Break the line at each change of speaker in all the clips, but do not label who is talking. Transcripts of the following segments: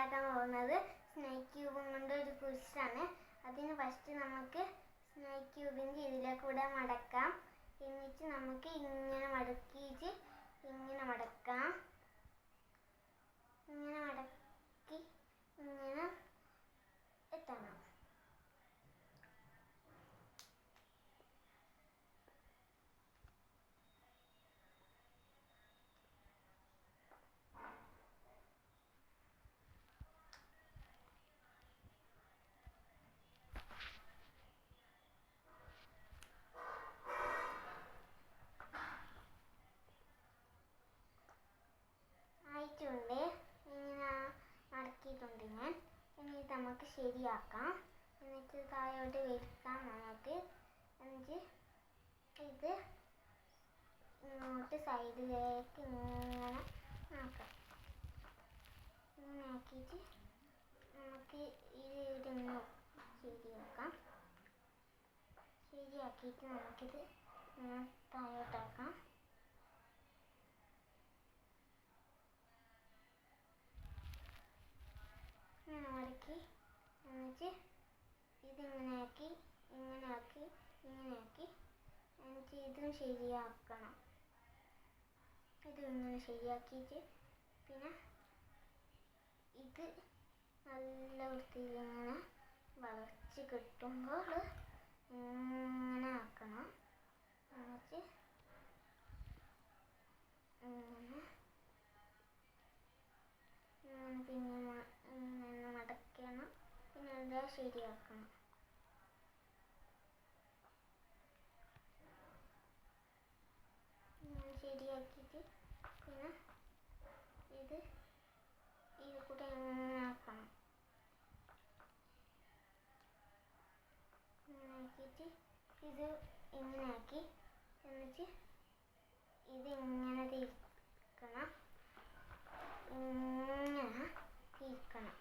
ഉണ്ടാക്കാൻ പോകുന്നത് സ്നേക്ക് ക്യൂബും കൊണ്ട് ഒരു കുരിശാണ്. അതിന് ഫസ്റ്റ് നമുക്ക് സ്നേക്ക് ക്യൂബിൻ്റെ ഇതിലേക്കൂടെ മടക്കാം. എന്നിട്ട് നമുക്ക് ഇങ്ങനെ മടക്കിയിട്ട് ഇങ്ങനെ മടക്കാം. ഇങ്ങനെ മടക്കി ഇങ്ങനെ എത്തണം. ആയിട്ടുണ്ട്. ഇങ്ങനെ മടക്കിയിട്ടുണ്ട് ഞാൻ. ഇനി നമുക്ക് ശരിയാക്കാം. എന്നിട്ട് താഴോട്ട് വലിക്കാം നമുക്ക്. എന്നിട്ട് ഇത് ഇങ്ങോട്ട് സൈഡിലേക്ക് ഇങ്ങനെ ആക്കാം. ഇങ്ങനെ ആക്കിയിട്ട് നമുക്ക് ഇതൊന്ന് ശരിയാക്കാം. ശരിയാക്കിയിട്ട് നമുക്കിത് താഴോട്ടാക്കാം. ഇങ്ങനെ മടക്കി എന്നിട്ട് ഇതിങ്ങനെ ആക്കി ഇങ്ങനെ ആക്കി ഇങ്ങനെ ആക്കി എന്നിട്ട് ഇതും ശരിയാക്കണം. ഇതും ഇങ്ങനെ ശരിയാക്കിയിട്ട് പിന്നെ ഇത് നല്ല വൃത്തിയിൽ ഇങ്ങനെ വളച്ച് കിട്ടുമ്പോൾ ഇങ്ങനെ ആക്കണം. എന്നിട്ട് ഇങ്ങനെ പിന്നെ മടക്കണം. പിന്നെ എല്ലാം ശരിയാക്കണം. ഇങ്ങനെ ശരിയാക്കിയിട്ട് പിന്നെ ഇത് കൂടെ ഇങ്ങനെ ആക്കണം. ഇങ്ങനെ ആക്കിയിട്ട് ഇത് ഇങ്ങനെ ആക്കി എന്നിട്ട് ഇത് ഇങ്ങനെ തിരിക്കണം. ഇങ്ങനെ തിരിക്കണം.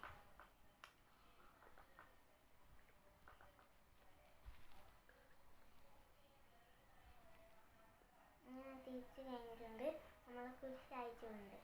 ഇങ്ങനെ തിരിച്ച് കഴിഞ്ഞിട്ടുണ്ട്. നമ്മൾ കുരിശായിട്ടുണ്ട്.